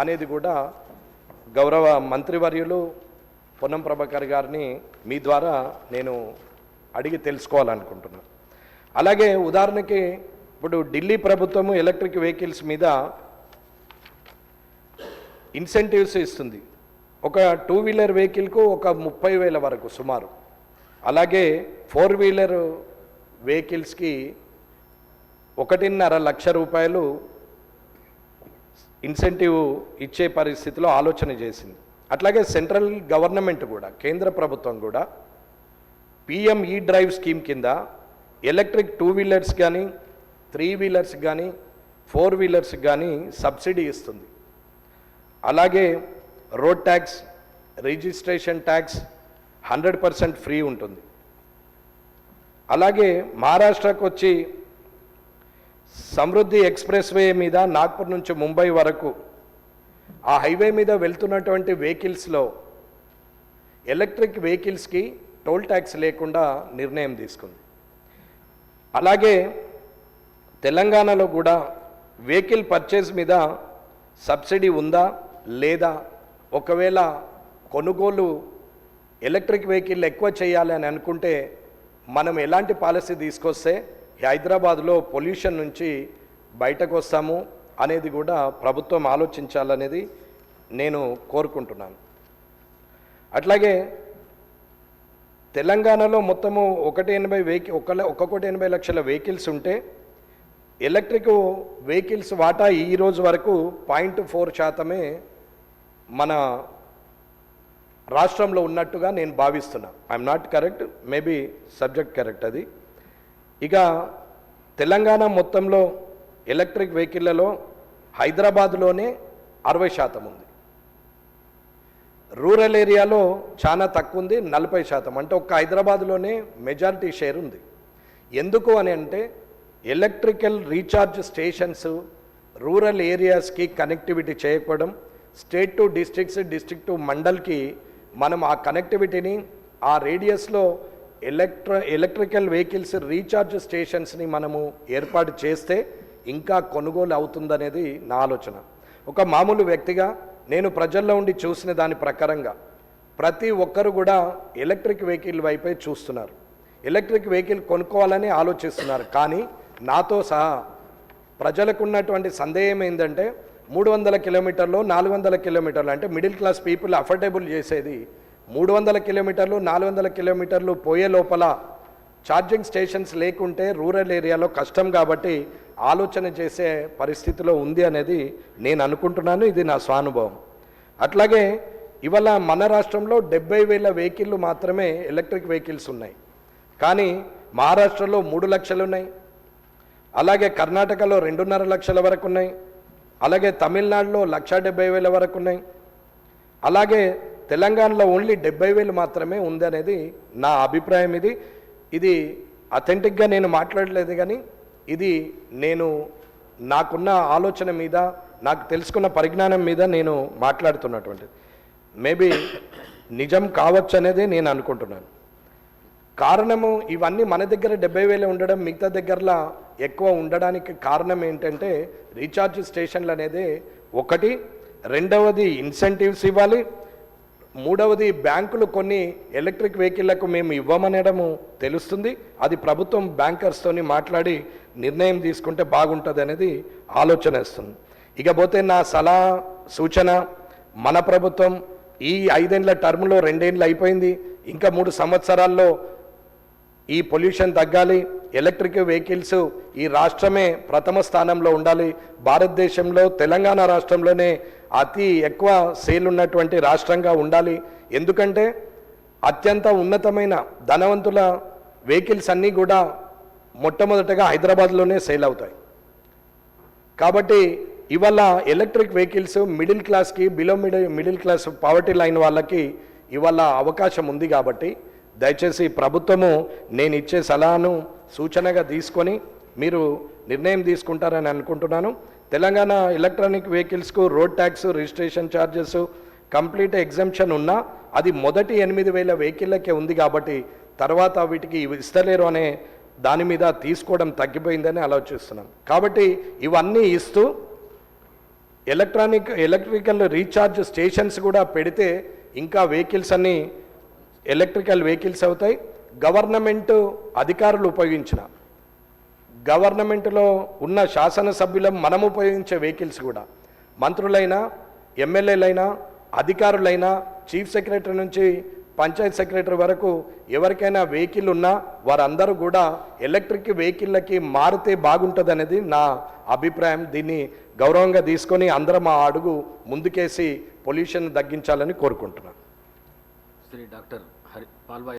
అనేది కూడా గౌరవ మంత్రివర్యులు పొన్నం ప్రభాకర్ గారిని మీ ద్వారా నేను అడిగి తెలుసుకోవాలనుకుంటున్నాను. అలాగే ఉదాహరణకి ఇప్పుడు ఢిల్లీ ప్రభుత్వము ఎలక్ట్రిక్ వెహికల్స్ మీద ఇన్సెంటివ్స్ ఇస్తుంది. ఒక 2 వీలర్ వెహికల్కు ఒక 30,000 వరకు సుమారు. అలాగే 4 వీలర్ వెహికల్స్కి 1.5 లక్ష రూపాయలు ఇన్సెంటివ్ ఇచ్చే పరిస్థితిలో ఆలోచన చేసింది. అట్లాగే సెంట్రల్ గవర్నమెంట్ కూడా, కేంద్ర ప్రభుత్వం కూడా పిఎం ఈ డ్రైవ్ స్కీమ్ కింద ఎలక్ట్రిక్ 2 వీలర్స్ కానీ 3 వీలర్స్ కానీ 4 వీలర్స్ కానీ సబ్సిడీ ఇస్తుంది. అలాగే road tax, registration tax 100% free ఉంటుంది. అలాగే మహారాష్ట్రకు వచ్చి సమృద్ధి ఎక్స్ప్రెస్ వే మీద నాగ్పూర్ నుంచి ముంబై వరకు ఆ హైవే మీద వెళ్తున్నటువంటి వెహికల్స్లో ఎలక్ట్రిక్ వెహికల్స్కి టోల్ ట్యాక్స్ లేకుండా నిర్ణయం తీసుకుంది. అలాగే తెలంగాణలో కూడా వెహికల్ పర్చేస్ మీద సబ్సిడీ ఉందా లేదా, ఒకవేళ కొనుగోలు ఎలక్ట్రిక్ వెహికల్ ఎక్కువ చేయాలి అని అనుకుంటే మనం ఎలాంటి పాలసీ తీసుకొస్తే హైదరాబాద్లో పొల్యూషన్ నుంచి బయటకు వస్తాము అనేది కూడా ప్రభుత్వం ఆలోచించాలనేది నేను కోరుకుంటున్నాను. అట్లాగే తెలంగాణలో మొత్తము 1.80 లక్షల వెహికల్స్ ఉంటే ఎలక్ట్రిక్ వెహికల్స్ వాటా ఈరోజు వరకు 0.4% మన రాష్ట్రంలో ఉన్నట్టుగా నేను భావిస్తున్నా. I'm not correct, maybe subject correct అది. ఇక తెలంగాణ మొత్తంలో ఎలక్ట్రిక్ వెహికల్లలో హైదరాబాద్లోనే 60% ఉంది. రూరల్ ఏరియాలో చాలా తక్కువ ఉంది, 40%. అంటే ఒక్క హైదరాబాద్లోనే మెజారిటీ షేర్ ఉంది. ఎందుకు అని అంటే ఎలక్ట్రికల్ రీఛార్జ్ స్టేషన్స్ రూరల్ ఏరియాస్కి కనెక్టివిటీ చేయకపోవడం, state to districts, district to మండల్కి మనం ఆ కనెక్టివిటీని ఆ రేడియస్లో ఎలక్ట్రికల్ వెహికల్స్ రీఛార్జ్ స్టేషన్స్ని మనము ఏర్పాటు చేస్తే ఇంకా కొనుగోలు అవుతుందనేది నా ఆలోచన. ఒక మామూలు వ్యక్తిగా నేను ప్రజల్లో ఉండి చూసిన దాని ప్రకారంగా ప్రతి ఒక్కరు కూడా ఎలక్ట్రిక్ వెహికల్ వైపే చూస్తున్నారు, ఎలక్ట్రిక్ వెహికల్ కొనుక్కోవాలని ఆలోచిస్తున్నారు. కానీ నాతో సహా ప్రజలకు ఉన్నటువంటి సందేహం ఏంటంటే 300 కిలోమీటర్లు 400 కిలోమీటర్లు అంటే మిడిల్ క్లాస్ పీపుల్ అఫోర్డబుల్ చేసేది 300 కిలోమీటర్లు 400 కిలోమీటర్లు పోయే లోపల ఛార్జింగ్ స్టేషన్స్ లేకుంటే రూరల్ ఏరియాలో కష్టం కాబట్టి ఆలోచన చేసే పరిస్థితిలో ఉంది అనేది నేను అనుకుంటున్నాను. ఇది నా స్వానుభవం. అట్లాగే ఇవాళ మన రాష్ట్రంలో 70,000 వెహికల్లు మాత్రమే ఎలక్ట్రిక్ వెహికల్స్ ఉన్నాయి. కానీ మహారాష్ట్రలో 3 లక్షలు ఉన్నాయి, అలాగే కర్ణాటకలో 2.5 లక్షల వరకు ఉన్నాయి, అలాగే తమిళనాడులో 1,70,000 వరకు ఉన్నాయి, అలాగే తెలంగాణలో ఓన్లీ 70,000 మాత్రమే ఉంది అనేది నా అభిప్రాయం. ఇది అథెంటిక్గా నేను మాట్లాడలేదు, కానీ ఇది నేను నాకున్న ఆలోచన మీద, నాకు తెలుసుకున్న పరిజ్ఞానం మీద నేను మాట్లాడుతున్నటువంటిది. మేబీ నిజం కావచ్చు అనేది నేను అనుకుంటున్నాను. కారణము ఇవన్నీ మన దగ్గర 70,000 ఉండడం, మిగతా దగ్గరలో ఎక్కువ ఉండడానికి కారణం ఏంటంటే రీఛార్జ్ స్టేషన్లు అనేది ఒకటి, రెండవది ఇన్సెంటివ్స్ ఇవ్వాలి, మూడవది బ్యాంకులు కొన్ని ఎలక్ట్రిక్ వెహికల్లకు మేము ఇవ్వమనడము తెలుస్తుంది. అది ప్రభుత్వం బ్యాంకర్స్తోని మాట్లాడి నిర్ణయం తీసుకుంటే బాగుంటుంది అనేది ఆలోచన ఇస్తుంది. ఇకపోతే నా సలహా సూచన, మన ప్రభుత్వం ఈ 5 ఏళ్ల టర్మ్లో 2 ఏళ్ళు అయిపోయింది, ఇంకా 3 సంవత్సరాల్లో ఈ పొల్యూషన్ తగ్గాలి, ఎలక్ట్రిక్ వెహికల్స్ ఈ రాష్ట్రమే ప్రథమ స్థానంలో ఉండాలి. భారతదేశంలో తెలంగాణ రాష్ట్రంలోనే అతి ఎక్కువ సేల్ ఉన్నటువంటి రాష్ట్రంగా ఉండాలి. ఎందుకంటే అత్యంత ఉన్నతమైన ధనవంతుల వెహికల్స్ అన్నీ కూడా మొట్టమొదటగా హైదరాబాద్లోనే సేల్ అవుతాయి. కాబట్టి ఇవాళ ఎలక్ట్రిక్ వెహికల్స్ మిడిల్ క్లాస్కి, below middle class poverty line వాళ్ళకి ఇవాళ అవకాశం ఉంది. కాబట్టి దయచేసి ప్రభుత్వము నేను ఇచ్చే సలహాను సూచనగా తీసుకొని మీరు నిర్ణయం తీసుకుంటారని అనుకుంటున్నాను. తెలంగాణ ఎలక్ట్రానిక్ వెహికల్స్కు road tax, registration charges complete exemption ఉన్నా అది మొదటి 8,000 వెహికల్లకే ఉంది. కాబట్టి తర్వాత వీటికి ఇస్తలేరు అనే దాని మీద తీసుకోవడం తగ్గిపోయిందని ఆలోచిస్తున్నాం. కాబట్టి ఇవన్నీ ఇస్తూ ఎలక్ట్రికల్ రీఛార్జ్ స్టేషన్స్ కూడా పెడితే ఇంకా వెహికల్స్ అన్నీ ఎలక్ట్రికల్ వెహికల్స్ అవుతాయి. గవర్నమెంట్ అధికారులు ఉపయోగించిన, గవర్నమెంట్లో ఉన్న శాసనసభ్యులం మనం ఉపయోగించే వెహికల్స్ కూడా మంత్రులైనా, ఎమ్మెల్యేలైనా, అధికారులైనా, చీఫ్ సెక్రటరీ నుంచి పంచాయత్ సెక్రటరీ వరకు ఎవరికైనా వెహికల్ ఉన్నా వారందరూ కూడా ఎలక్ట్రిక్ వెహికల్లకి మారితే బాగుంటుంది అనేది నా అభిప్రాయం. దీన్ని గౌరవంగా తీసుకొని అందరం ఆ అడుగు ముందుకేసి పొల్యూషన్ తగ్గించాలని కోరుకుంటున్నాను. శ్రీ డాక్టర్ పాల్వాయి